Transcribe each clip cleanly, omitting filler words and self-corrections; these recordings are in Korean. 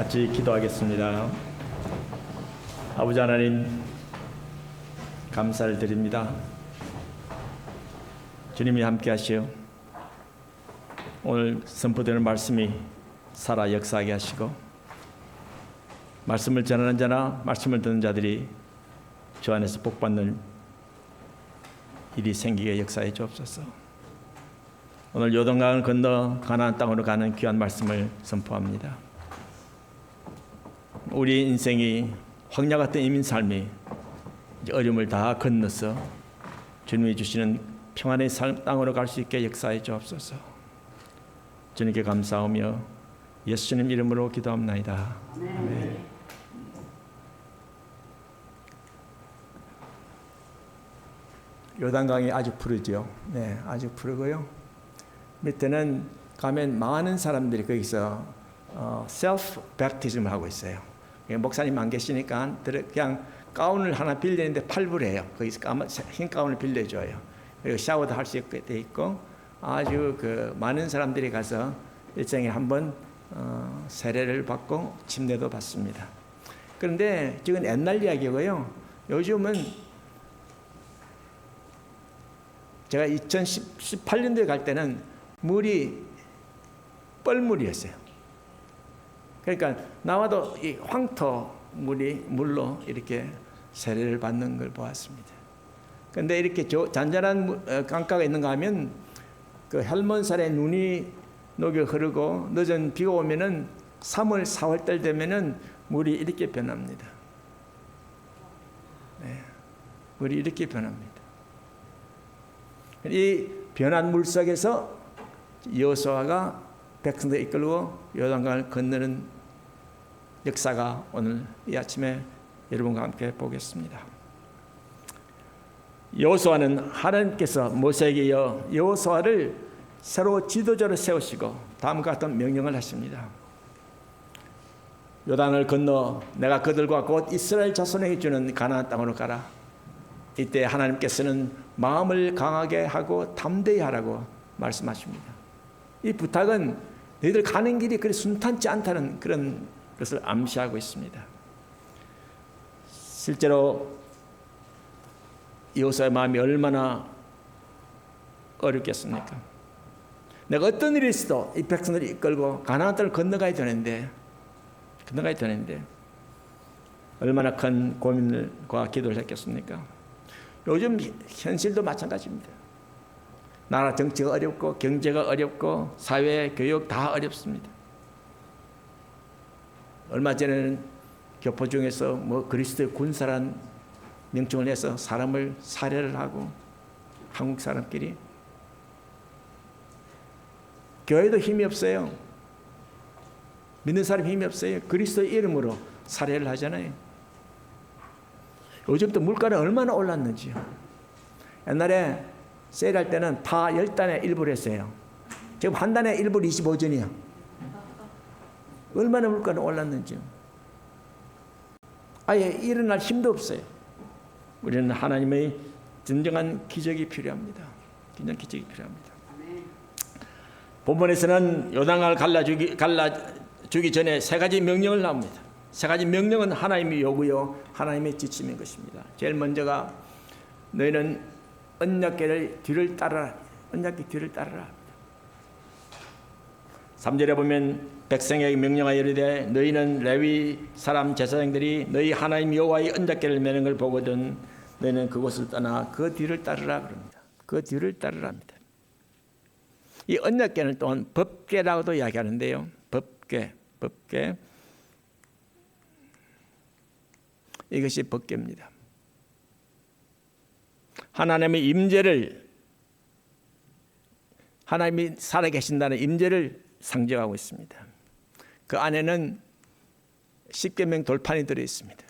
같이 기도하겠습니다. 아버지 하나님, 감사를 드립니다. 주님이 함께 하시어 오늘 선포되는 말씀이 살아 역사하게 하시고, 말씀을 전하는 자나 말씀을 듣는 자들이 주 안에서 복받는 일이 생기게 역사해 주옵소서. 오늘 요단강을 건너 가나안 땅으로 가는 귀한 말씀을 선포합니다. 우리 인생이 황야 같은 이민 삶이 이제 어려움을 다 건너서 주님이 주시는 평안의 삶 땅으로 갈 수 있게 역사해 주옵소서. 주님께 감사하며 예수님 이름으로 기도합나이다. 아멘. 요단강이 아주 푸르죠. 네, 아주 푸르고요. 밑에는 가면 많은 사람들이 거기서 셀프 베프티즘을 하고 있어요. 목사님 안 계시니까 그냥 가운을 하나 빌리는데 $8해요. 거기서 흰 가운을 빌려줘요. 그리고 샤워도 할 수 있게 돼 있고, 아주 많은 사람들이 가서 일생에 한번 세례를 받고 침례도 받습니다. 그런데 지금 옛날 이야기고요. 요즘은 제가 2018년도에 갈 때는 물이 뻘물이었어요. 그러니까 나와도 이 황토 물로 이렇게 세례를 받는 걸 보았습니다. 그런데 이렇게 잔잔한 강가가 있는가 하면 그 혈몬살에 눈이 녹여 흐르고 늦은 비가 오면은 3월, 4월달 되면은 물이 이렇게 변합니다. 네, 물이 이렇게 변합니다. 이 변한 물 속에서 여호수아가 백성들 이끌고 요단강을 건너는 역사가 오늘 이 아침에 여러분과 함께 보겠습니다. 여호수아는 하나님께서 모세에게 이어 여호수아를 새로 지도자로 세우시고 다음과 같은 명령을 하십니다. 요단을 건너 내가 그들과 곧 이스라엘 자손에게 주는 가나안 땅으로 가라. 이때 하나님께서는 마음을 강하게 하고 담대히 하라고 말씀하십니다. 이 부탁은 너희들 가는 길이 그리 순탄치 않다는 그런 것을 암시하고 있습니다. 실제로 여호수아의 마음이 얼마나 어렵겠습니까? 내가 어떤 일이 있어도 이 백성들이 이끌고 가나안 땅을 건너가야 되는데 얼마나 큰 고민과 기도를 했겠습니까? 요즘 현실도 마찬가지입니다. 나라 정치가 어렵고 경제가 어렵고 사회, 교육 다 어렵습니다. 얼마 전에는 교포 중에서 그리스도의 군사란 명칭을 해서 사람을 살해를 하고 한국 사람끼리 교회도 힘이 없어요. 믿는 사람이 힘이 없어요. 그리스도의 이름으로 살해를 하잖아요. 요즘도 물가는 얼마나 올랐는지요. 옛날에 세일할 때는 파 10단에 1불 했어요. 지금 한 단에 1불 25전이야. 얼마나 물가는 올랐는지요. 아예 일어날 힘도 없어요. 우리는 하나님의 진정한 기적이 필요합니다. 진정한 기적이 필요합니다. 본문에서는 요단강을 갈라주기 전에 3가지 명령을 나옵니다. 3가지 명령은 하나님의 요구요 하나님의 지침인 것입니다. 제일 먼저가 너희는 언약궤를 뒤를 따르라. 언약궤 뒤를 따르라. 3절에 보면 백성에게 명령하여 이르되 너희는 레위 사람 제사장들이 너희 하나님 여호와의 언약궤를 매는 걸 보거든 너희는 그곳을 떠나 그 뒤를 따르라 그럽니다. 그 뒤를 따르라 합니다. 이 언약궤는 또한 법궤라고도 이야기하는데요. 법궤. 이것이 법궤입니다. 하나님의 임재를, 하나님이 살아계신다는 임재를 상징하고 있습니다. 그 안에는 10계명 돌판이 들어있습니다.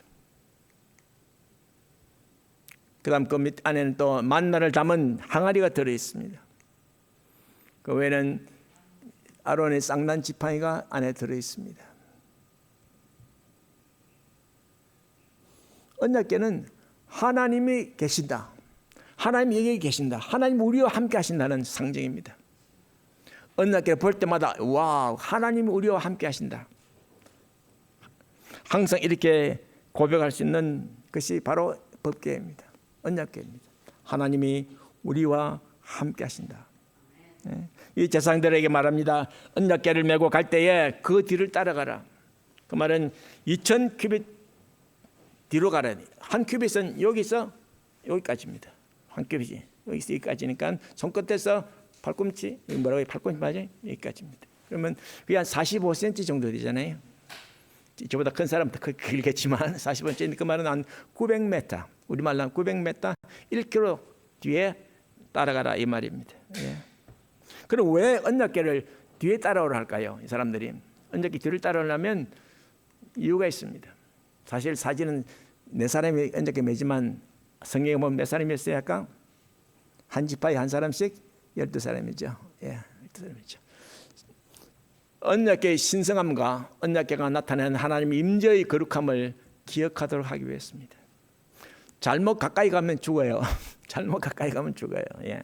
그 다음 그 밑 안에는 또 만나를 담은 항아리가 들어있습니다. 그 외에는 아론의 쌍난 지팡이가 안에 들어있습니다. 언약궤는 하나님이 계신다. 하나님 여기 계신다. 하나님 우리와 함께 하신다는 상징입니다. 언약궤를 볼 때마다 와, 하나님이 우리와 함께 하신다. 항상 이렇게 고백할 수 있는 것이 바로 법궤입니다. 언약궤입니다. 하나님이 우리와 함께 하신다. 이 제사장들에게 말합니다. 언약궤를 메고 갈 때에 그 뒤를 따라가라. 그 말은 2000규빗 뒤로 가라. 한 규빗은 여기서 여기까지입니다. 한 규빗이 여기서 여기까지니까 손끝에서 팔꿈치, 뭐라고 해요? 팔꿈치 맞아요? 여기까지입니다. 그러면 그게 한 45cm 정도 되잖아요. 저보다 큰 사람은 더 길겠지만 45cm, 그 말은 한 900m, 우리말로 한 900m, 1km 뒤에 따라가라 이 말입니다. 예. 그럼 왜 언약궤를 뒤에 따라오라 할까요? 이 사람들이 언약궤 뒤를 따라오려면 이유가 있습니다. 사실 사진은 네 사람이 언약궤 매지만 성경에 보면 몇 사람이었어요? 아까 한 지파에 한 사람씩 12사람이죠. 예, 12사람이죠. 언약궤의 신성함과 언약궤가 나타내는 하나님의 임재의 거룩함을 기억하도록 하기 위해서입니다. 잘못 가까이 가면 죽어요. 잘못 가까이 가면 죽어요. 예.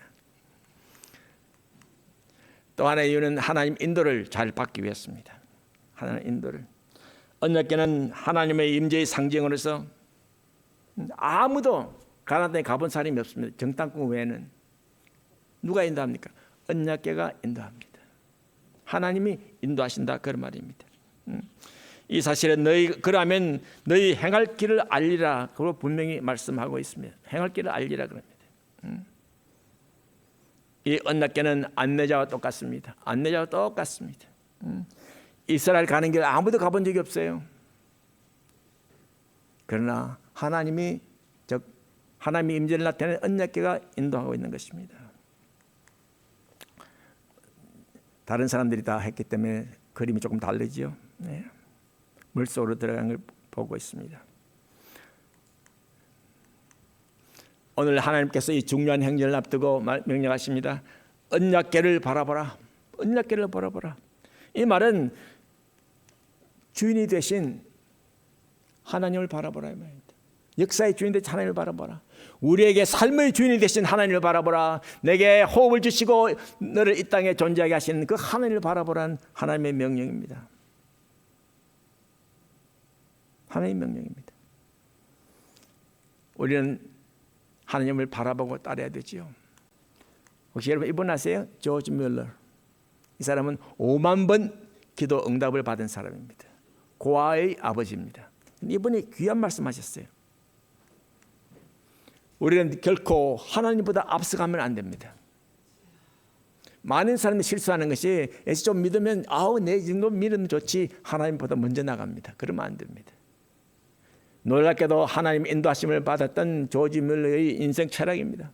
또 하나의 이유는 하나님 인도를 잘 받기 위해서입니다. 하나님 인도를. 언약궤는 하나님의 임재의 상징으로서 아무도 가나안 땅에 가본 사람이 없습니다. 정탐꾼 외에는. 누가 인도합니까? 언약궤가 인도합니다. 하나님이 인도하신다 그런 말입니다. 이 사실은 그러면 너희 행할 길을 알리라. 그걸 분명히 말씀하고 있습니다. 행할 길을 알리라 그럽니다. 이 언약궤는 안내자와 똑같습니다. 안내자와 똑같습니다. 이스라엘 가는 길 아무도 가본 적이 없어요. 그러나 하나님이 하나님의 임재를 나타내는 언약궤가 인도하고 있는 것입니다. 다른 사람들이 다 했기 때문에 그림이 조금 다르지요. 네. 물속으로 들어간 걸 보고 있습니다. 오늘 하나님께서 이 중요한 행절을 앞두고 명령하십니다. 언약궤를 바라보라. 언약궤를 바라보라. 이 말은 주인이 되신 하나님을 바라보라 이 말입니다. 역사의 주인 되신 하나님을 바라보라. 우리에게 삶의 주인이 되신 하나님을 바라보라. 내게 호흡을 주시고 너를 이 땅에 존재하게 하시는 그 하나님을 바라보라는 하나님의 명령입니다. 하나님의 명령입니다. 우리는 하나님을 바라보고 따라야 되지요. 혹시 여러분 이분 아세요? 조지 뮬러. 이 사람은 5만 번 기도 응답을 받은 사람입니다. 고아의 아버지입니다. 이분이 귀한 말씀하셨어요. 우리는 결코 하나님보다 앞서가면 안 됩니다. 많은 사람이 실수하는 것이 예수 좀 믿으면 내 정도 믿으면 좋지 하나님보다 먼저 나갑니다. 그러면 안 됩니다. 놀랍게도 하나님 인도하심을 받았던 조지 뮬러의 인생 철학입니다.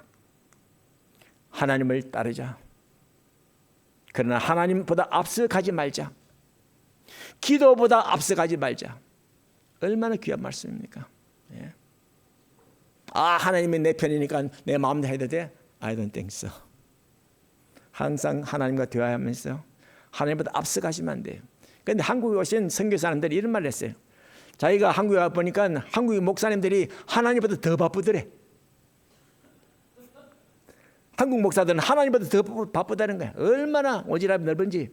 하나님을 따르자. 그러나 하나님보다 앞서가지 말자. 기도보다 앞서가지 말자. 얼마나 귀한 말씀입니까? 예. 하나님이 내 편이니까 내 마음대로 해도 돼? I don't think so. 항상 하나님과 대화하면서 하나님보다 앞서가시면 안 돼요. 그런데 한국에 오신 선교사님들이 이런 말을 했어요. 자기가 한국에 와보니까 한국의 목사님들이 하나님보다 더 바쁘더래. 한국 목사들은 하나님보다 더 바쁘다는 거야. 얼마나 오지랖이 넓은지.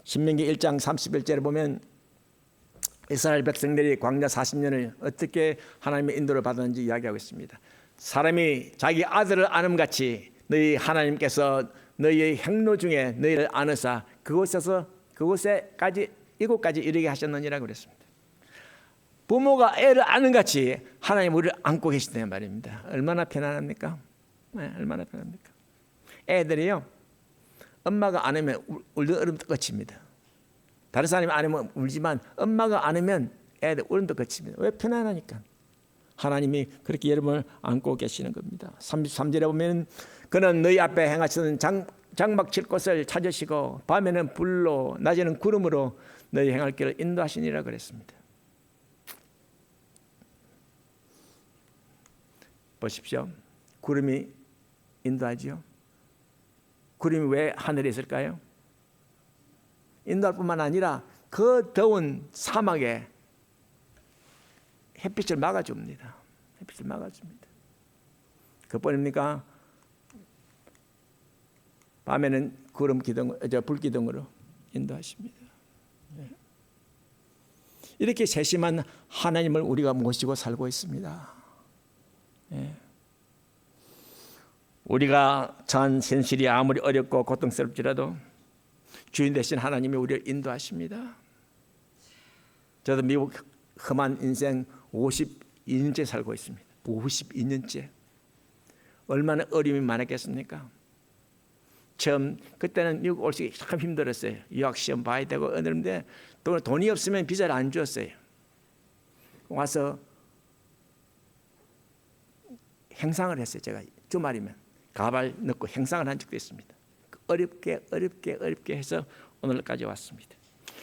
신명기 1장 31절에 보면 이스라엘 백성들이 광야 40년을 어떻게 하나님의 인도를 받았는지 이야기하고 있습니다. 사람이 자기 아들을 아름같이 너희 하나님께서 너희의 행로 중에 너희를 안으사 그곳에까지 이곳까지 이르게 하셨느니라고 그랬습니다. 부모가 애를 아는 같이 하나님 우리를 안고 계신다는 말입니다. 얼마나 편안합니까? 네, 얼마나 편합니까? 애들이요 엄마가 안으면 울음도 끝입니다. 다른 사람이 안으면 울지만 엄마가 안으면 애들 울음도 끝입니다. 왜? 편안하니까. 하나님이 그렇게 여러분을 안고 계시는 겁니다. 33절에 보면 그는 너희 앞에 행하시는 장막 칠 곳을 찾으시고 밤에는 불로 낮에는 구름으로 너희 행할 길을 인도하시니라 그랬습니다. 보십시오. 구름이 인도하지요. 구름이 왜 하늘에 있을까요? 인도할 뿐만 아니라 그 더운 사막에 햇빛을 막아줍니다. 햇빛을 막아줍니다. 그뿐입니까? 밤에는 구름 기둥, 불 기둥으로 인도하십니다. 이렇게 세심한 하나님을 우리가 모시고 살고 있습니다. 우리가 처한 현실이 아무리 어렵고 고통스럽지라도 주인 되신 하나님이 우리를 인도하십니다. 저도 미국 험한 인생 52년째 살고 있습니다. 52년째. 얼마나 어려움이 많았겠습니까? 처음 그때는 미국 올기 참 힘들었어요. 유학 시험 봐야 되고 어려운데 또 돈이 없으면 비자를 안 줬어요. 와서 행상을 했어요. 제가 주말이면 가발 넣고 행상을 한 적도 있습니다. 어렵게 해서 오늘까지 왔습니다.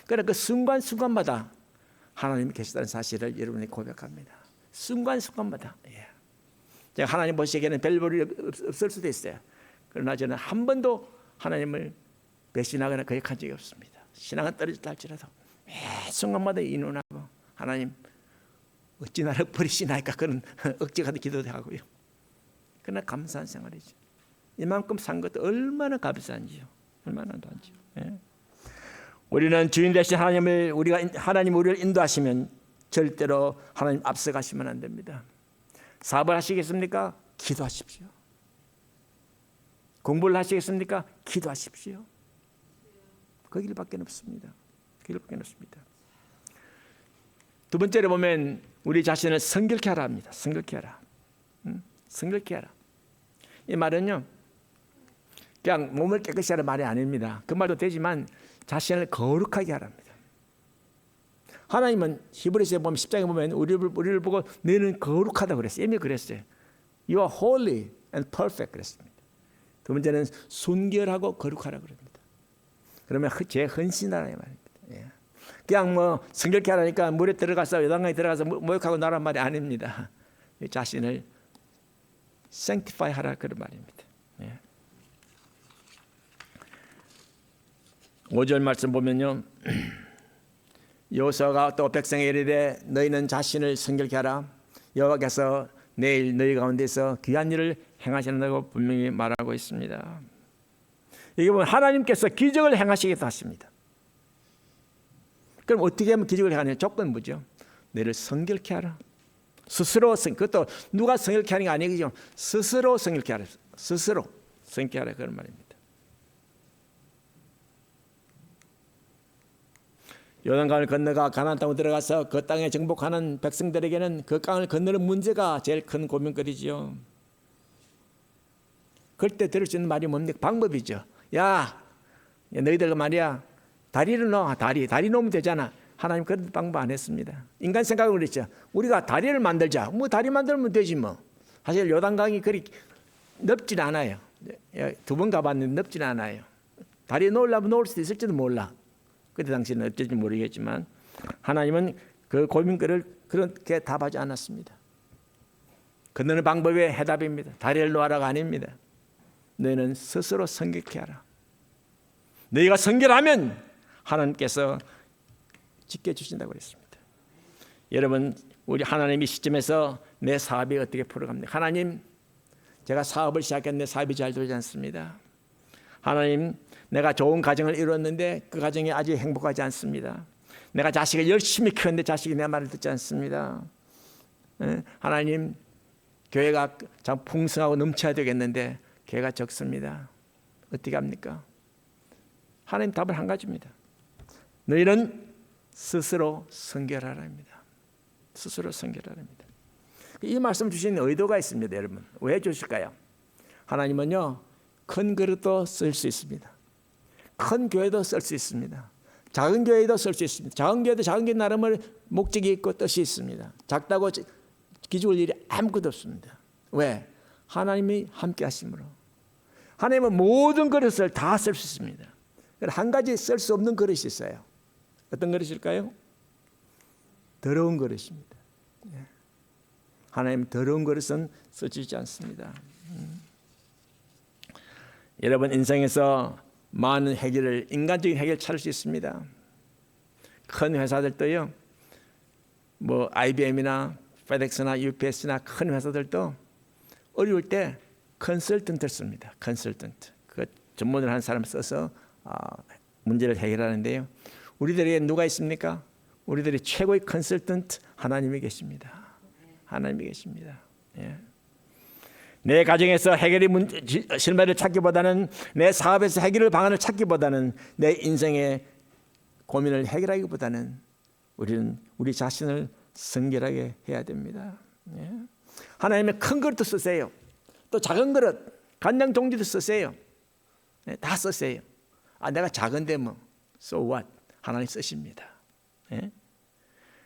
그러나 그 순간순간마다 하나님이 계시다는 사실을 여러분이 고백합니다. 순간순간마다. 제가 하나님 보시기에는 별 볼이 없을 수도 있어요. 그러나 저는 한 번도 하나님을 배신하거나 거역한 적이 없습니다. 신앙은 떨어졌다 할지라도 매 순간마다 인원하고 하나님 어찌 나를 버리시나이까 그런 억지가 기도도 하고요. 그러나 감사한 생활이죠. 이만큼 산 것도 얼마나 감사한지요. 얼마나 감사한지요. 우리는 주인 되신 하나님을 하나님 우리를 인도하시면 절대로 하나님 앞서가시면 안 됩니다. 사업을 하시겠습니까? 기도하십시오. 공부를 하시겠습니까? 기도하십시오. 그 길밖에 없습니다. 그 길밖에 없습니다. 두 번째로 보면 우리 자신을 성결케 하라 합니다. 성결케 하라. 성결케 하라. 이 말은요, 그냥 몸을 깨끗이 하라 말이 아닙니다. 그 말도 되지만 자신을 거룩하게 하랍니다. 하나님은 히브리서에 보면 10장에 보면 우리를 보고 너는 거룩하다고 그랬어요. 이미 그랬어요. You are holy and perfect 그랬습니다. 두 번째는 순결하고 거룩하라 그럽니다. 그러면 제 헌신하라 이 말입니다. 그냥 뭐 성결케 하라니까 물에 들어가서 요단강에 들어가서 목욕하고 나란 말이 아닙니다. 자신을 sanctify 하라 그런 말입니다. 5절 말씀 보면요, 여호수아가 또 백성에게 이르되 너희는 자신을 성결케 하라. 여호와께서 내일 너희 가운데서 귀한 일을 행하신다고 분명히 말하고 있습니다. 이게 보면 하나님께서 기적을 행하시겠다 하십니다. 그럼 어떻게 하면 기적을 행하냐? 조건 뭐죠? 너를 성결케 하라. 스스로 그것도 누가 성결케 하는 게 아니죠. 스스로 성결케 하라. 스스로 성결케 하라 그런 말입니다. 요단강을 건너가 가나안 땅으로 들어가서 그 땅에 정복하는 백성들에게는 그 강을 건너는 문제가 제일 큰 고민거리지요. 그럴 때 들을 수 있는 말이 뭡니까? 방법이죠. 야, 너희들 말이야, 다리를 넣어. 다리 놓으면 되잖아. 하나님 그런 방법 안 했습니다. 인간 생각은 그랬죠. 우리가 다리를 만들자. 뭐 다리 만들면 되지 뭐. 사실 요단강이 그리 넓진 않아요. 2번 가봤는데 넓진 않아요. 다리 놓으려면 놓을 수도 있을지도 몰라. 그때 당시는 어쩔지 모르겠지만 하나님은 그 고민거리를 그렇게 답하지 않았습니다. 건너는 방법의 해답입니다. 다리를 놓아라가 아닙니다. 너희는 스스로 성결케 하라. 너희가 성결하면 하나님께서 지켜주신다고 그랬습니다. 여러분, 우리 하나님이 시점에서 내 사업이 어떻게 풀어갑니까? 하나님, 제가 사업을 시작했는데 사업이 잘 되지 않습니다. 하나님, 내가 좋은 가정을 이루었는데 그 가정이 아주 행복하지 않습니다. 내가 자식을 열심히 키웠는데 자식이 내 말을 듣지 않습니다. 하나님, 교회가 참 풍성하고 넘쳐야 되겠는데 교회가 적습니다. 어떻게 합니까? 하나님 답은 한 가지입니다. 너희는 스스로 성결하라입니다. 스스로 성결하라입니다. 이 말씀 주신 의도가 있습니다, 여러분. 왜 주실까요? 하나님은요, 큰 그릇도 쓸 수 있습니다. 큰 교회도 쓸 수 있습니다. 작은 교회도 쓸 수 있습니다. 작은 교회도 작은 교회 나름의 목적이 있고 뜻이 있습니다. 작다고 기죽을 일이 아무것도 없습니다. 왜? 하나님이 함께 하심으로. 하나님은 모든 그릇을 다 쓸 수 있습니다. 한 가지 쓸 수 없는 그릇이 있어요. 어떤 그릇일까요? 더러운 그릇입니다. 하나님 더러운 그릇은 써주지 않습니다. 여러분 인생에서 많은 해결을 인간적인 해결을 찾을 수 있습니다. 큰 회사들도요, 뭐 IBM이나 FedEx나 UPS나 큰 회사들도 어려울 때 컨설턴트를 씁니다. 컨설턴트, 그 전문을 한 사람 써서 문제를 해결하는데요. 우리들에게 누가 있습니까? 우리들의 최고의 컨설턴트 하나님이 계십니다. 하나님이 계십니다. 예. 내 가정에서 해결의 실마리를 찾기보다는, 내 사업에서 해결의 방안을 찾기보다는, 내 인생의 고민을 해결하기보다는 우리는 우리 자신을 성결하게 해야 됩니다. 예. 하나님의 큰 그릇도 쓰세요. 또 작은 그릇, 간장 종지도 쓰세요. 예, 다 쓰세요. 내가 작은데 뭐 so what? 하나님 쓰십니다. 예?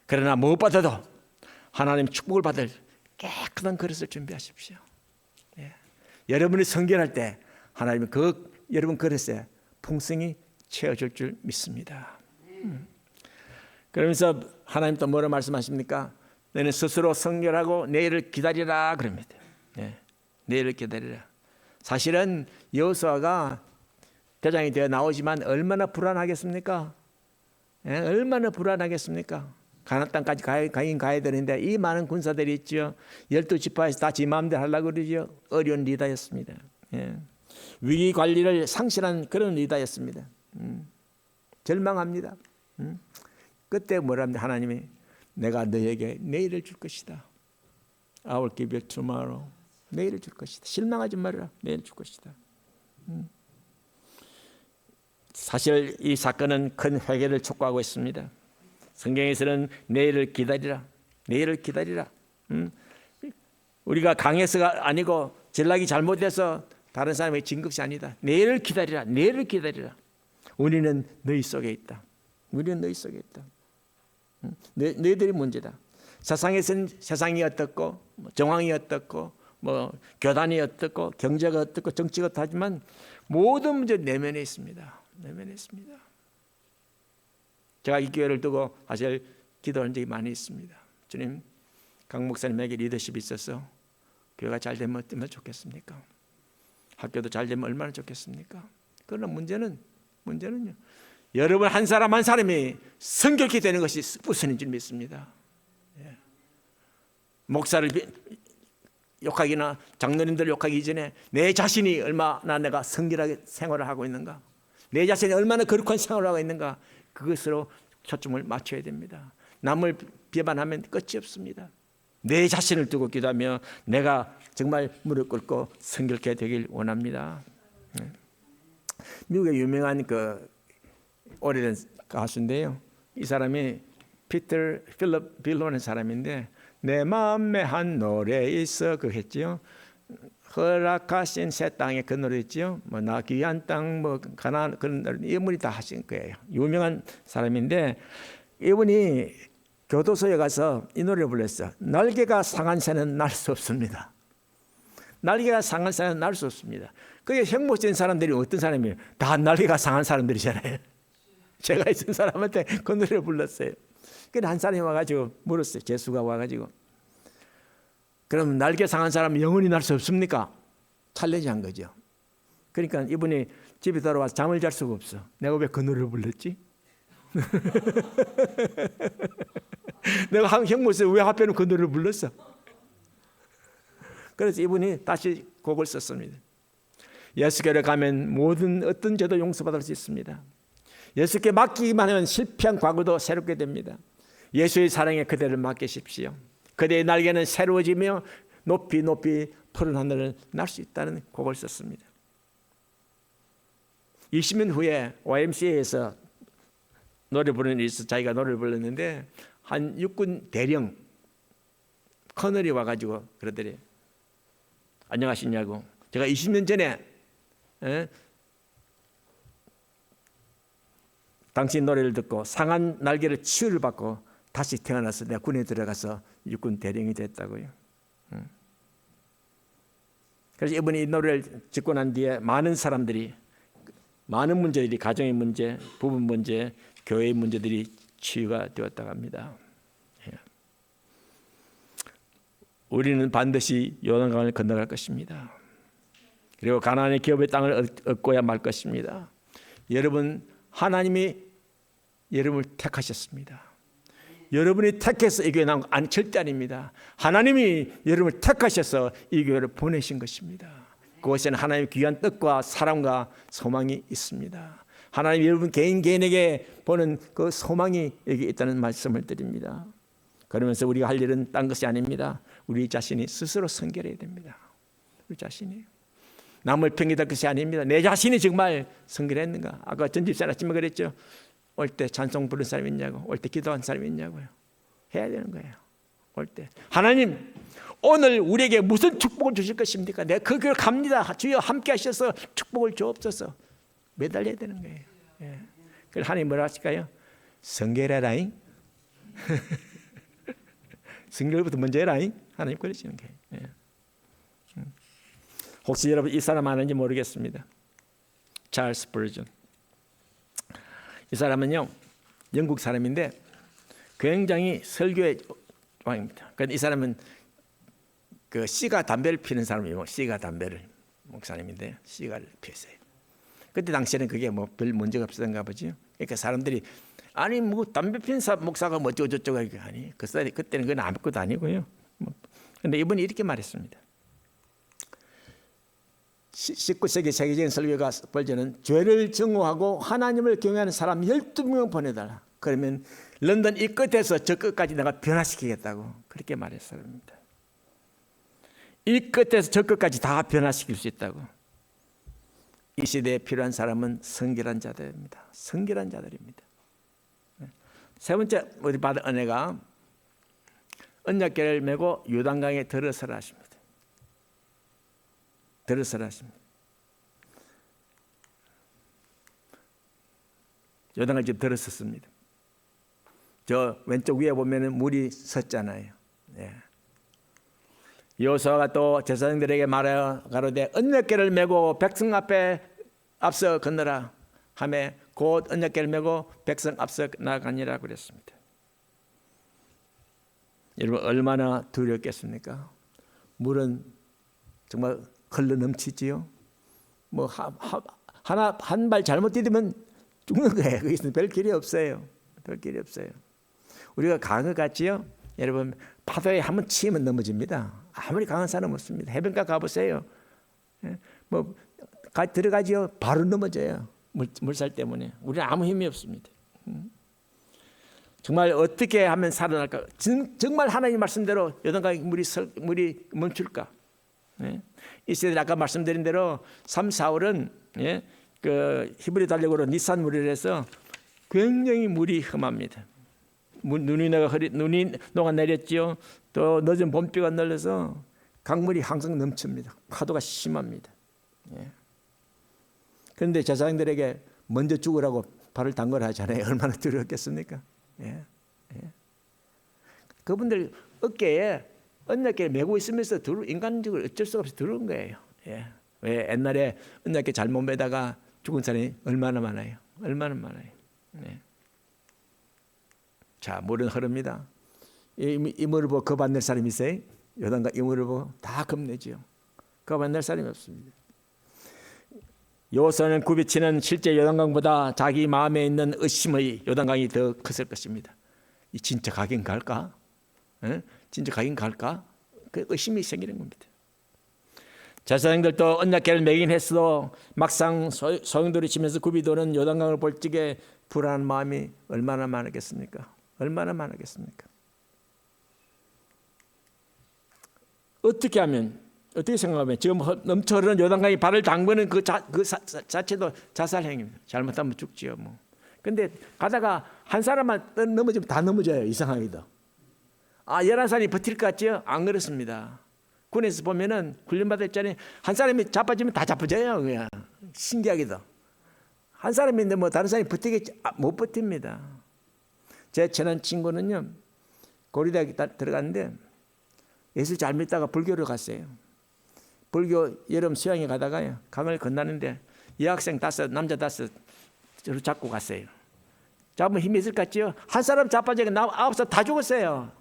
그러나 무엇보다도 하나님 축복을 받을 깨끗한 그릇을 준비하십시오. 예. 여러분이 성결할 때 하나님이 여러분 그릇에 풍성이 채워줄 줄 믿습니다. 그러면서 하나님 또 뭐라 말씀하십니까? 너는 스스로 성결하고 내일을 기다리라 그럽니다. 예. 내일을 기다리라. 사실은 여호수아가 대장이 되어 나오지만 얼마나 불안하겠습니까? 예? 얼마나 불안하겠습니까? 가나안 땅까지 가긴 가야 되는데 이 많은 군사들이 있죠. 12지파에서 다 지 마음대로 하려고 그러죠. 어려운 리더였습니다. 예. 위기 관리를 상실한 그런 리더였습니다. 절망합니다. 그때 뭐랍니까? 하나님이 내가 너에게 내일을 줄 것이다. I will give you tomorrow. 내일을 줄 것이다. 실망하지 말아라. 내일 줄 것이다. 사실 이 사건은 큰 회개를 촉구하고 있습니다. 성경에서는 내일을 기다리라. 내일을 기다리라. 우리가 강해서가 아니고 전략이 잘못돼서 다른 사람의 진 것이 아니다. 내일을 기다리라. 내일을 기다리라. 우리는 너희 속에 있다. 우리는 너희 속에 있다. 너희들이 문제다. 세상에서는 세상이 어떻고 정황이 어떻고 교단이 어떻고 경제가 어떻고 정치가 어떻지만 모든 문제 내면에 있습니다. 내면에 있습니다. 제가 이 교회를 두고 사실 기도한 적이 많이 있습니다. 주님, 강 목사님에게 리더십이 있어서 교회가 잘 되면 얼마나 좋겠습니까? 학교도 잘 되면 얼마나 좋겠습니까? 그러나 문제는요. 여러분 한 사람 한 사람이 성결케 되는 것이 우선인 줄 믿습니다. 예. 목사를 욕하기나 장로님들 욕하기 이전에 내 자신이 얼마나 내가 성결하게 생활을 하고 있는가, 내 자신이 얼마나 거룩한 생활을 하고 있는가, 그것으로 초점을 맞춰야 됩니다. 남을 비판하면 끝이 없습니다. 내 자신을 두고 기도하며 내가 정말 무릎 꿇고 성결케 되길 원합니다. 미국의 유명한 오래된 가수인데요. 이 사람이 피터 필립 빌로라는 사람인데, 내 마음에 한 노래 있어 그 했지요. 허락하신 새 땅에 그 노래 있지요. 나 귀한 땅 가나안 그런 노래 이분이 다 하신 거예요. 유명한 사람인데 이분이 교도소에 가서 이 노래를 불렀어요. 날개가 상한 새는 날 수 없습니다. 날개가 상한 새는 날 수 없습니다. 그게 형모된 사람들이 어떤 사람이에요? 다 날개가 상한 사람들이잖아요. 제가 있은 사람한테 그 노래를 불렀어요. 그래 한 사람이 와가지고 물었어요. 재수가 와가지고, 그럼 날개 상한 사람은 영원히 날 수 없습니까? 챌린지한 거죠. 그러니까 이분이 집에 돌아와서 잠을 잘 수가 없어. 내가 왜 그 노래를 불렀지? 내가 형모세 왜 하필이면 그 노래를 불렀어? 그래서 이분이 다시 곡을 썼습니다. 예수께로 가면 모든 어떤 죄도 용서받을 수 있습니다. 예수께 맡기기만 하면 실패한 과거도 새롭게 됩니다. 예수의 사랑에 그대를 맡기십시오. 그대의 날개는 새로워지며 높이 높이 푸른 하늘을 날 수 있다는 곡을 썼습니다. 20년 후에 YMCA에서 노래 부르는 일이 있어서 자기가 노래를 불렀는데 한 육군 대령 커널이 와가지고 그러더래. 안녕하시냐고. 제가 20년 전에 당신 노래를 듣고 상한 날개를 치유를 받고 다시 태어나서 내가 군에 들어가서 육군 대령이 됐다고요. 그래서 이번에 이 노래를 짓고 난 뒤에 많은 사람들이, 많은 문제들이, 가정의 문제, 부부 문제, 교회의 문제들이 치유가 되었다고 합니다. 우리는 반드시 요단강을 건너갈 것입니다. 그리고 가나안의 기업의 땅을 얻고야 말 것입니다. 여러분, 하나님이 여러분을 택하셨습니다. 여러분이 택해서 이 교회 나온 거 아니, 절대 아닙니다. 하나님이 여러분을 택하셔서 이 교회를 보내신 것입니다. 그것에는 하나님의 귀한 뜻과 사랑과 소망이 있습니다. 하나님 여러분 개인에게 보는 그 소망이 여기 있다는 말씀을 드립니다. 그러면서 우리가 할 일은 딴 것이 아닙니다. 우리 자신이 스스로 성결해야 됩니다. 우리 자신이 남을 평가할 것이 아닙니다. 내 자신이 정말 성결했는가. 아까 전집사님 아침에 그랬죠. 올 때 찬송 부른 사람이 있냐고, 올 때 기도한 사람이 있냐고요. 해야 되는 거예요. 올 때 하나님 오늘 우리에게 무슨 축복을 주실 것입니까? 내가 그 길 갑니다. 주여 함께 하셔서 축복을 주옵소서. 매달려야 되는 거예요. 예. 그래서 하나님 뭐라 하실까요? 성결해라잉. 성결부터 먼저 해라잉. 하나님 그러시는 거예요. 예. 혹시 여러분 이 사람 아는지 모르겠습니다. 찰스 스퍼전. 이 사람은요 영국 사람인데 굉장히 설교의 왕입니다. 그런데 이 사람은 그 시가 담배를 피는 사람이에요. 시가 담배를 목사님인데 시가를 피웠어요. 그때 당시에는 그게 뭐 별 문제가 없었던가 보죠. 그러니까 사람들이 아니 뭐 담배 피는 목사가 뭐 어쩌고 저쩌고 하니 그때는 그건 아무것도 아니고요. 그런데 이분이 이렇게 말했습니다. 19세기 세계적인 설교가 벌저는 죄를 증오하고 하나님을 경외하는 사람 12명 보내달라. 그러면 런던 이 끝에서 저 끝까지 내가 변화시키겠다고 그렇게 말했습니다. 이 끝에서 저 끝까지 다 변화시킬 수 있다고. 이 시대에 필요한 사람은 성결한 자들입니다. 성결한 자들입니다. 세 번째 우리 받은 은혜가 언약궤를 메고 요단강에 들어서라 하십니다. 들어서라 하십니다. 요단강을 지금 들어섰습니다. 저 왼쪽 위에 보면은 물이 섰잖아요. 예. 여호수아가 또 제사장들에게 말하여 가로되 언약궤를 메고 백성 앞에 앞서 건너라 하며 곧 언약궤를 메고 백성 앞서 나가니라 그랬습니다. 여러분 얼마나 두렵겠습니까? 물은 정말 흘러 넘치지요. 뭐 한 발 잘못 디디면 죽는 거예요. 거기서는 별 길이 없어요. 별 길이 없어요. 우리가 강을 갔지요. 여러분 파도에 한번 치면 넘어집니다. 아무리 강한 사람 없습니다. 해변가 가보세요. 뭐 들어가지요. 바로 넘어져요. 물살 때문에. 우리는 아무 힘이 없습니다. 정말 어떻게 하면 살아날까? 정말 하나님 말씀대로 요단강에 물이 멈출까? 이 시대에 아까 말씀드린 대로 3, 4월은 그 히브리 달력으로 니산 물이라 해서 굉장히 물이 험합니다. 눈이 녹아내렸지요. 또 늦은 봄비가 내려서 강물이 항상 넘칩니다. 파도가 심합니다. 그런데 제사장들에게 먼저 죽으라고 발을 담그라 하잖아요. 얼마나 두려웠겠습니까? 그분들 어깨에 언약궤 메고 있으면서 인간적으로 어쩔 수가 없이 들어온 거예요. 왜 옛날에 언약궤 잘못 매다가 죽은 사람이 얼마나 많아요. 얼마나 많아요. 자, 물은 흐릅니다. 이 물을 보고 겁 안 낼 사람이 있어요? 요단강 이 물을 보고 다 겁내죠. 겁 안 낼 사람이 없습니다. 여호수아는 굽이치는 실제 요단강보다 자기 마음에 있는 의심의 요단강이 더 컸을 것입니다. 이 진짜 가긴 갈까? 진짜 가긴 갈까? 그 의심이 생기는 겁니다. 제사장들도 언약궤를 매긴 했어도 막상 소용돌이 치면서 굽이 도는 요단강을 볼 적에 불안한 마음이 얼마나 많았겠습니까? 얼마나 많았겠습니까? 어떻게 생각하면 지금 넘쳐 흐르는 요단강에 발을 담그는 그 자체도 자살 행위입니다. 잘못하면 죽지요. 뭐. 근데 가다가 한 사람만 넘어지면 다 넘어져요. 이상하게도. 11살이 버틸 것 같죠? 안 그렇습니다. 군에서 보면은 훈련받을 때는 한 사람이 자빠지면 다 자빠져요. 그냥 신기하게도. 한 사람인데 뭐 다른 사람이 버티겠지? 못 버팁니다. 제 친한 친구는요. 고려대학에 들어갔는데 예수 잘 믿다가 불교를 갔어요. 불교 여름 수양에 가다가요. 강을 건너는데 여학생 5, 남자 5 저를 잡고 갔어요. 잡으면 힘이 있을 것 같죠? 한 사람 자빠지니까 9살 다 죽었어요.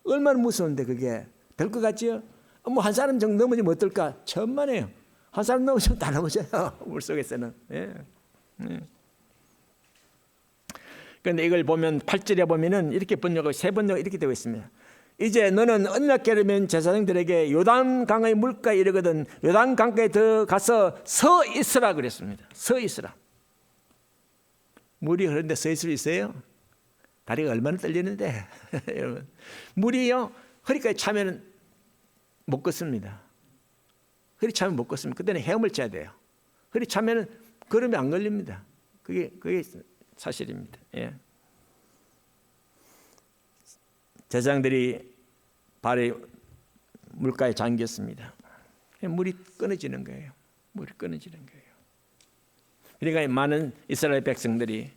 얼마나 무서운데 그게. 될 것 같죠? 뭐 한 사람 정도 넘어지면 어떨까? 천만에요. 한 사람 넘어지면 다 넘어져요. 물속에서는. 그런데 이걸 보면 8절에 보면은 이렇게 번역하고 3번역 이렇게 되어 있습니다. 이제 너는 언약궤를 맨 제사장들에게 요단강의 물가에 이르거든 요단강가에 들어가서 서 있으라 그랬습니다. 서 있으라. 물이 흐르는데 서 있을 수 있어요? 다리가 얼마나 떨리는데 여러분, 물이요 허리까지 차면은 못 걷습니다. 허리 차면 못 걷습니다. 그때는 헤엄을 쳐야 돼요. 허리 차면은 걸음이 안 걸립니다. 그게 사실입니다. 예. 제사장들이 발에 물가에 잠겼습니다. 물이 끊어지는 거예요. 물이 끊어지는 거예요. 그러니까 많은 이스라엘 백성들이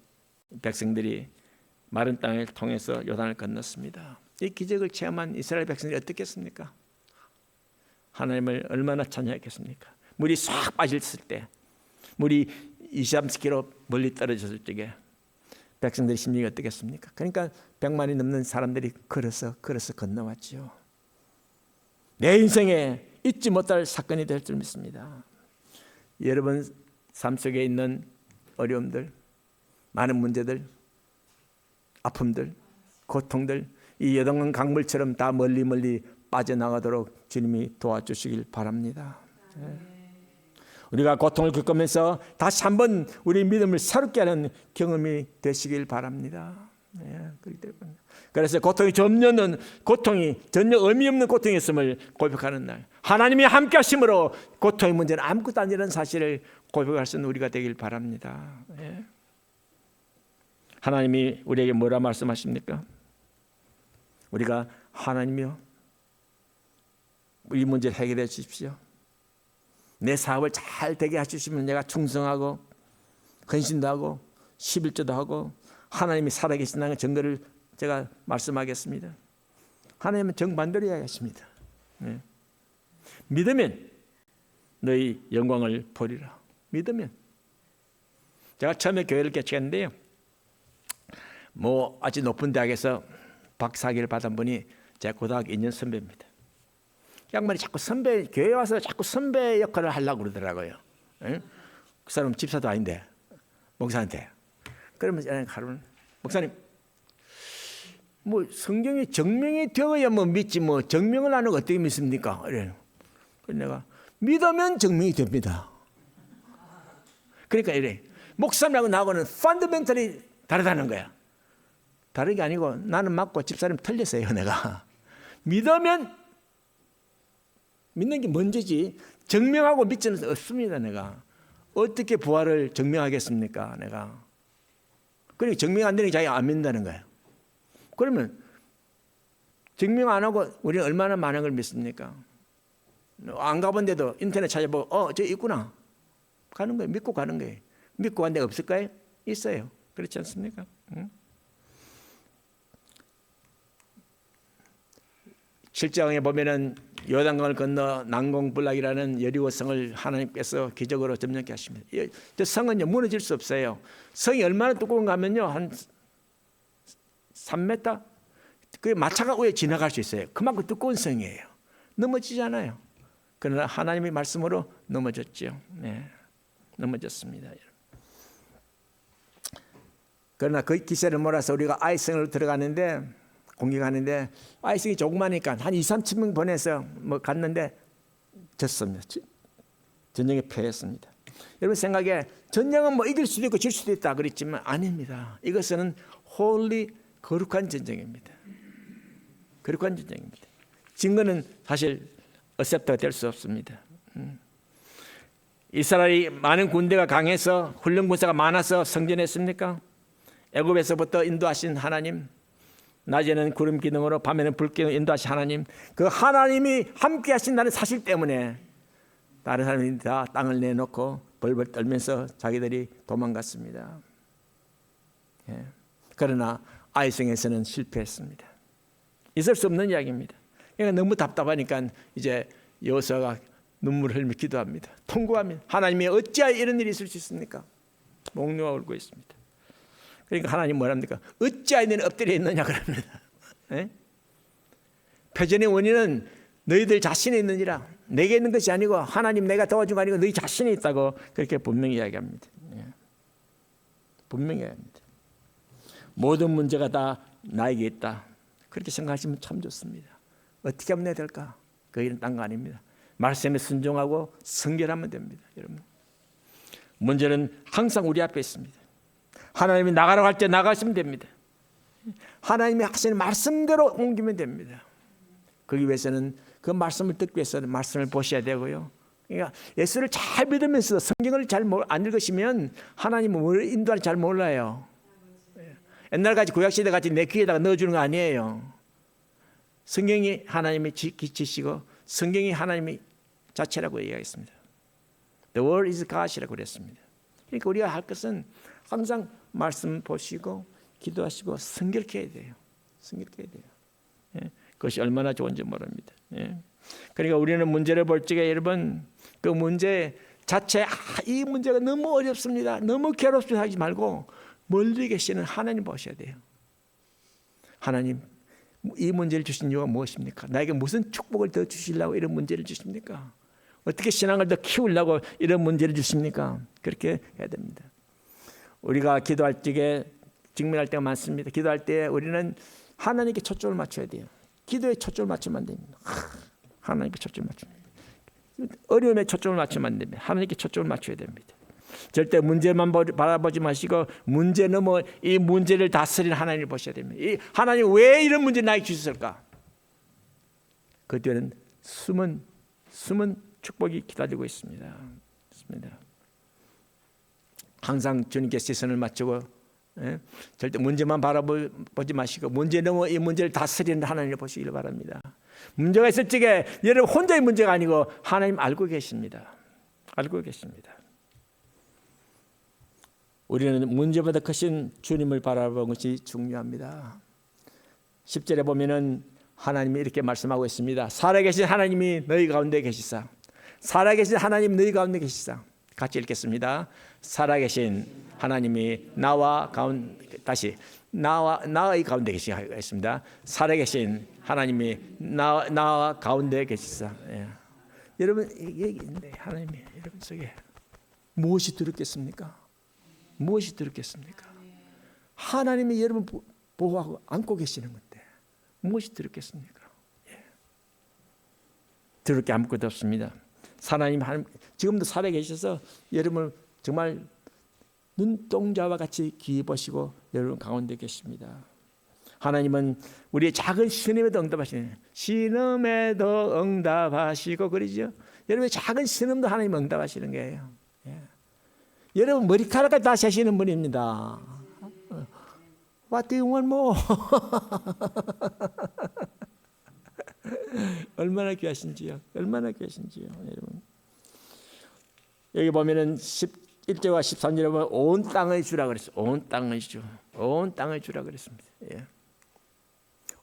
마른 땅을 통해서 요단을 건넜습니다. 이 기적을 체험한 이스라엘 백성들이 어떻겠습니까? 하나님을 얼마나 찬양했겠습니까? 물이 싹 빠졌을 때, 물이 20-30km 멀리 떨어졌을 적에 백성들의 심리가 어떻겠습니까? 그러니까 100만이 넘는 사람들이 걸어서 건너왔죠. 내 인생에 잊지 못할 사건이 될 줄 믿습니다. 여러분 삶 속에 있는 어려움들, 많은 문제들, 아픔들, 고통들, 이 여동강 강물처럼 다 멀리 빠져나가도록 주님이 도와주시길 바랍니다. 우리가 고통을 겪으면서 다시 한번 우리 믿음을 새롭게 하는 경험이 되시길 바랍니다. 그래서 고통이 전혀 의미 없는 고통이었음을 고백하는 날, 하나님이 함께 하심으로 고통의 문제는 아무것도 아니라는 사실을 고백할 수 있는 우리가 되길 바랍니다. 하나님이 우리에게 뭐라 말씀하십니까? 우리가 하나님이요, 이 문제를 해결해 주십시오. 내 사업을 잘 되게 해주시면 내가 충성하고 헌신도 하고 11조도 하고 하나님이 살아계신다는 증거를 제가 말씀하겠습니다. 하나님은 정반대로 이야기하십니다. 믿으면 너희 영광을 보리라. 믿으면. 제가 처음에 교회를 개척했는데요, 아주 높은 대학에서 박사학위를 받은 분이 제 고등학교 2년 선배입니다. 양반이 자꾸 교회 와서 자꾸 선배 역할을 하려고 그러더라고요. 그 사람은 집사도 아닌데 목사한테. 그러면 하루는 목사님, 성경이 정명이 되어야 믿지 정명을 안 하고 어떻게 믿습니까? 그래서 내가 믿으면 정명이 됩니다. 그러니까 이래, 목사님하고 나하고는 펀더멘털이 다르다는 거야. 다른 게 아니고 나는 맞고 집사님 틀렸어요. 내가 믿는 게 먼저지 정명하고 믿지는 없습니다. 내가 어떻게 부활을 정명하겠습니까? 내가 그러니까 정명 안 되는 게 자기가 안 믿는다는 거예요. 그러면 정명 안 하고 우리는 얼마나 많은 걸 믿습니까? 안 가본 데도 인터넷 찾아보고 저 있구나 가는 거예요. 믿고 가는 거예요. 믿고 간 데가 없을까요? 있어요. 그렇지 않습니까? 응? 7장에 보면은 요단강을 건너 난공불락이라는 여리고성을 하나님께서 기적으로 점령케 하십니다. 저 성은요 무너질 수 없어요. 성이 얼마나 두꺼운가 하면요 한 3m? 그 마차가 위에 지나갈 수 있어요. 그만큼 두꺼운 성이에요. 넘어지잖아요. 그러나 하나님의 말씀으로 넘어졌죠. 네, 넘어졌습니다. 그러나 그 기세를 몰아서 우리가 아이성으로 들어가는데 공격하는데 아이성이 조그마니까 한 2-3명 보내서 갔는데 졌습니다. 전쟁에 패했습니다. 여러분 생각에 전쟁은 이길 수도 있고 질 수도 있다 그랬지만 아닙니다. 이것은 홀리 거룩한 전쟁입니다. 거룩한 전쟁입니다. 증거는 사실 어셉트가 될 수 없습니다. 이스라엘이 많은 군대가 강해서 훈련 군사가 많아서 성전했습니까? 애굽에서부터 인도하신 하나님, 낮에는 구름 기둥으로 밤에는 불 기둥으로 인도하신 하나님, 그 하나님이 함께 하신다는 사실 때문에 다른 사람들이 다 땅을 내놓고 벌벌 떨면서 자기들이 도망갔습니다. 그러나 아이성에서는 실패했습니다. 있을 수 없는 이야기입니다. 그러니까 너무 답답하니까 이제 여호수아가 눈물을 흘리며 기도합니다. 통곡합니다. 하나님이 어찌하여 이런 일이 있을 수 있습니까? 목놓아 울고 있습니다. 그러니까 하나님 뭐랍니까? 어찌하여 너는 엎드려 있느냐 그럽니다. 패전의 원인은 너희들 자신에 있느니라. 내게 있는 것이 아니고 하나님 내가 도와준 거 아니고 너희 자신에 있다고 그렇게 분명히 이야기합니다. 분명히 이야기합니다. 모든 문제가 다 나에게 있다. 그렇게 생각하시면 참 좋습니다. 어떻게 하면 해야 될까? 그 일은 딴 거 아닙니다. 말씀에 순종하고 성결하면 됩니다. 여러분, 문제는 항상 우리 앞에 있습니다. 하나님이 나가라고 할 때 나가시면 됩니다. 하나님이 하시는 말씀대로 옮기면 됩니다. 거기 위해서는 그 말씀을 듣기 위해서는 말씀을 보셔야 되고요. 그러니까 예수를 잘 믿으면서 성경을 잘 안 읽으시면 하나님은 뭘 인도할지 잘 몰라요. 옛날같이 구약시대 같이 내 귀에다가 넣어주는 거 아니에요. 성경이 하나님이 지시고 성경이 하나님이 자체라고 얘기하겠습니다. The word is God이라고 그랬습니다. 그러니까 우리가 할 것은 항상 말씀 보시고 기도하시고 성결케 해야 돼요. 성결케 해야 돼요. 예, 그것이 얼마나 좋은지 모릅니다. 예. 그러니까 우리는 문제를 볼 적에 여러분 그 문제 자체 이 문제가 너무 어렵습니다. 너무 괴롭습니다 하지 말고 멀리 계시는 하나님 보셔야 돼요. 하나님 이 문제를 주신 이유가 무엇입니까? 나에게 무슨 축복을 더 주시려고 이런 문제를 주십니까? 어떻게 신앙을 더 키우려고 이런 문제를 주십니까? 그렇게 해야 됩니다. 우리가 기도할 적에 직면할 때가 많습니다. 기도할 때 우리는 하나님께 초점을 맞춰야 돼요. 기도에 초점을 맞추면 안 됩니다. 하나님께 초점을 맞추면 됩니다. 어려움에 초점을 맞추면 안 됩니다. 하나님께 초점을 맞춰야 됩니다. 절대 문제만 바라보지 마시고 문제 넘어 이 문제를 다스리는 하나님을 보셔야 됩니다. 이 하나님 왜 이런 문제 나에게 주셨을까? 그 뒤에는 숨은 축복이 기다리고 있습니다. 항상 주님께 시선을 맞추고 절대 문제만 바라보지 마시고 문제 넘어 이 문제를 다스리는 하나님을 보시길 바랍니다. 문제가 있을 적에 여러분 혼자의 문제가 아니고 하나님 알고 계십니다. 알고 계십니다. 우리는 문제보다 크신 주님을 바라보는 것이 중요합니다. 10절에 보면은 하나님이 이렇게 말씀하고 있습니다. 살아계신 하나님이 너희 가운데 계시사. 살아계신 하나님 너희 가운데 계시사. 같이 읽겠습니다. 살아계신 하나님이 나와 가운데 다시 나의 가운데 계시겠습니다. 살아계신 하나님이 나와 가운데 계시사. 예. 여러분 이게 있는데 하나님이 여러분 속에 무엇이 들었겠습니까? 무엇이 들었겠습니까? 하나님이 여러분 보호하고 안고 계시는 건데 무엇이 들었겠습니까? 예. 들을 게 아무것도 없습니다. 하나님 지금도 살아 계셔서 여러분을 정말 눈동자와 같이 귀 보시고 여러분 가운데 계십니다. 하나님은 우리의 작은 신음에도 응답하시는 신음에도 응답하시고 그러죠. 여러분의 작은 신음도 하나님 응답하시는 거예요. 예. 여러분 머리카락까지 다 세시는 분입니다. What do you want more? 얼마나 귀하신지요. 얼마나 귀하신지요. 여러분. 여기 보면은 11절과 13절에 보면 온 땅을 주라 그랬어요. 온 땅을 주. 온 땅을 주라 그랬습니다. 예.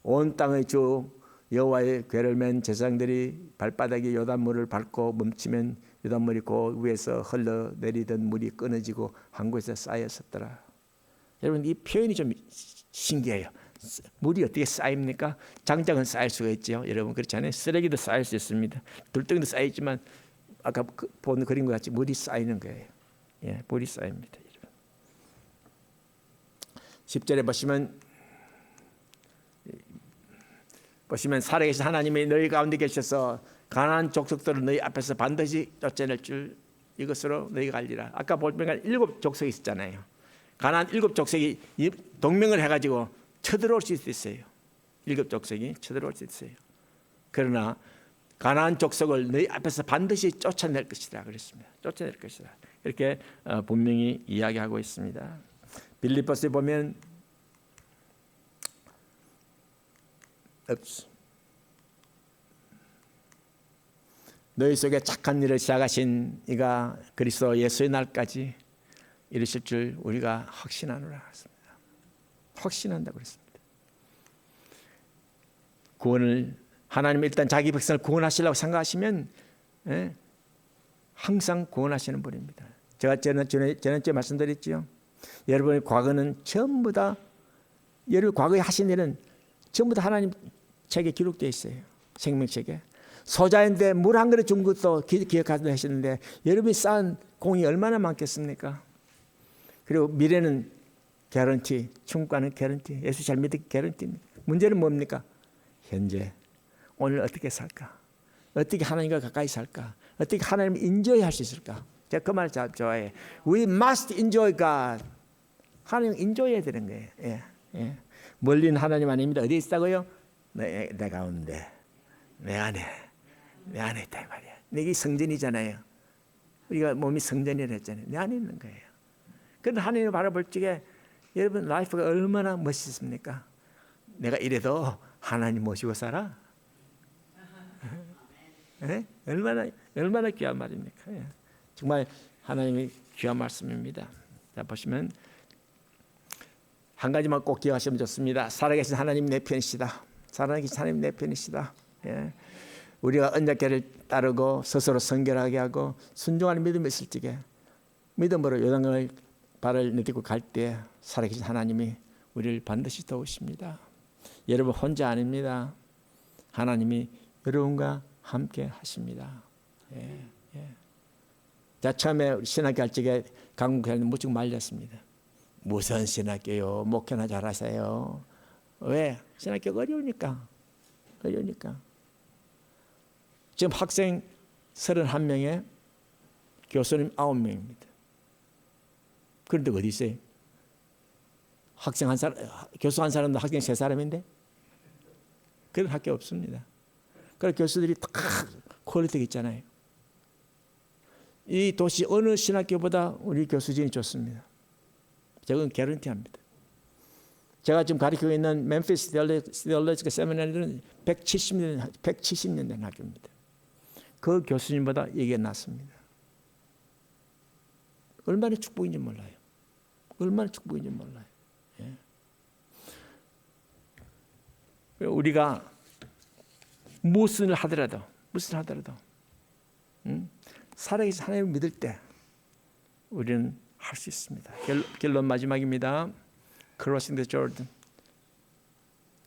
온 땅의 주 여호와의 궤를 맨 제사장들이 발바닥에 요단물을 밟고 멈추면 요단물이 그 위에서 흘러내리던 물이 끊어지고 한 곳에 쌓였었더라. 여러분 이 표현이 좀 신기해요. 물이 어떻게 쌓입니까? 장작은 쌓일 수가 있죠. 여러분 그렇지 않아요? 쓰레기도 쌓일 수 있습니다. 돌덩이도 쌓이지만 아까 본 그림과 같이 물이 쌓이는 거예요. 예, 물이 쌓입니다. 여러분. 10절에 보시면 살아계신 하나님이 너희 가운데 계셔서 가나안 족속들을 너희 앞에서 반드시 쫓아낼 줄 이것으로 너희가 알리라. 아까 보면 7 족속이 있었잖아요. 가나안 7 족속이 동맹을 해가지고 쳐들어올 수 있어요. 7 족속이 쳐들어올 수 있어요. 그러나 가나안 족속을 너희 앞에서 반드시 쫓아낼 것이다 그랬습니다. 쫓아낼 것이다. 이렇게 분명히 이야기하고 있습니다. 빌립보서에 보면 너희 속에 착한 일을 시작하신 이가 그리스도 예수의 날까지 이르실 줄 우리가 확신하노라 했습니다. 확신한다고 그랬습니다. 구원을 하나님 일단 자기 백성을 구원하시려고 생각하시면 항상 구원하시는 분입니다. 제가 지난주에 말씀드렸죠. 여러분의 과거는 전부 다 여러분 과거에 하신 일은 전부 다 하나님 책에 기록되어 있어요. 생명책에. 소자인데 물 한 그릇 준 것도 기억하고 하시는데 여러분이 쌓은 공이 얼마나 많겠습니까? 그리고 미래는 개런티, 충과는 개런티, 예수 잘 믿기 개런티입니다. 문제는 뭡니까? 현재 오늘 어떻게 살까? 어떻게 하나님과 가까이 살까? 어떻게 하나님을 인조할 수 있을까? 제가 그 말 좋아해요. We must enjoy God 하나님 인조해야 되는 거예요. 예, 예. 멀리 있는 하나님 아닙니다. 어디 있다고요? 내 가운데, 내 안에 있다 이 말이야. 이게 성전이잖아요. 우리가 몸이 성전이라 했잖아요. 내 안에 있는 거예요. 그런데 하나님을 바라볼 적에 여러분 라이프가 얼마나 멋있습니까? 내가 이래도 하나님 모시고 살아? 네? 얼마나 귀한 말입니까? 예. 정말 하나님의 귀한 말씀입니다. 자, 보시면 한 가지만 꼭 기억하시면 좋습니다. 살아계신 하나님 내 편이시다. 살아계신 하나님 내 편이시다. 예. 우리가 언약궤를 따르고 스스로 성결하게 하고 순종하는 믿음이 있을 적에 믿음으로 요단강을 발을 내딛고 갈 때 살아계신 하나님이 우리를 반드시 도우십니다. 여러분 혼자 아닙니다. 하나님이 여러분과 함께 하십니다. 예, 예. 자, 처음에 신학교 할 적에 강국회는 무척 말렸습니다. 무슨 신학교요? 목회나 잘하세요. 왜? 신학교가 어려우니까. 지금 학생 31명에 교수님 9명입니다. 그런데 어디 있어요? 학생 한 사람, 교수 한 사람도 학생 3사람인데? 그런 학교 없습니다. 그래서 교수들이 다 퀄리티가 있잖아요. 이 도시 어느 신학교보다 우리 교수진이 좋습니다. 저건 개런티합니다. 제가 지금 가르치고 있는 멤피스 디올로지컬 세미나리는 170년 된 학교입니다. 그 교수님보다 이게 낫습니다. 얼마나 축복인지 몰라요. 예. 우리가 무엇을 하더라도 살아계신 하나님을 믿을 때 우리는 할 수 있습니다. 결론 마지막입니다. Crossing the Jordan.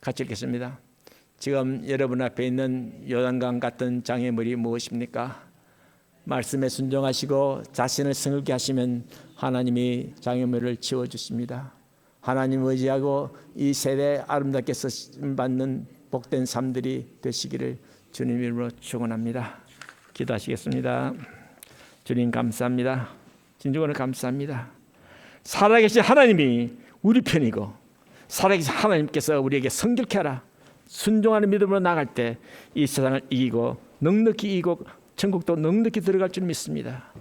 같이 읽겠습니다. 지금 여러분 앞에 있는 요단강 같은 장애물이 무엇입니까? 말씀에 순종하시고 자신을 성을게 하시면 하나님이 장애물을 치워주십니다. 하나님 의지하고 이 세대에 아름답게 쓰임받는 복된 삶들이 되시기를 주님 이름으로 축원합니다. 기도하시겠습니다. 주님 감사합니다. 진정으로 감사합니다. 살아계신 하나님이 우리 편이고 살아계신 하나님께서 우리에게 성결케 하라. 순종하는 믿음으로 나갈 때 이 세상을 이기고 넉넉히 이기고 천국도 넉넉히 들어갈 줄 믿습니다.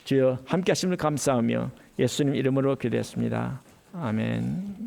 주여 함께 하심을 감사하며 예수님 이름으로 기도했습니다. 아멘.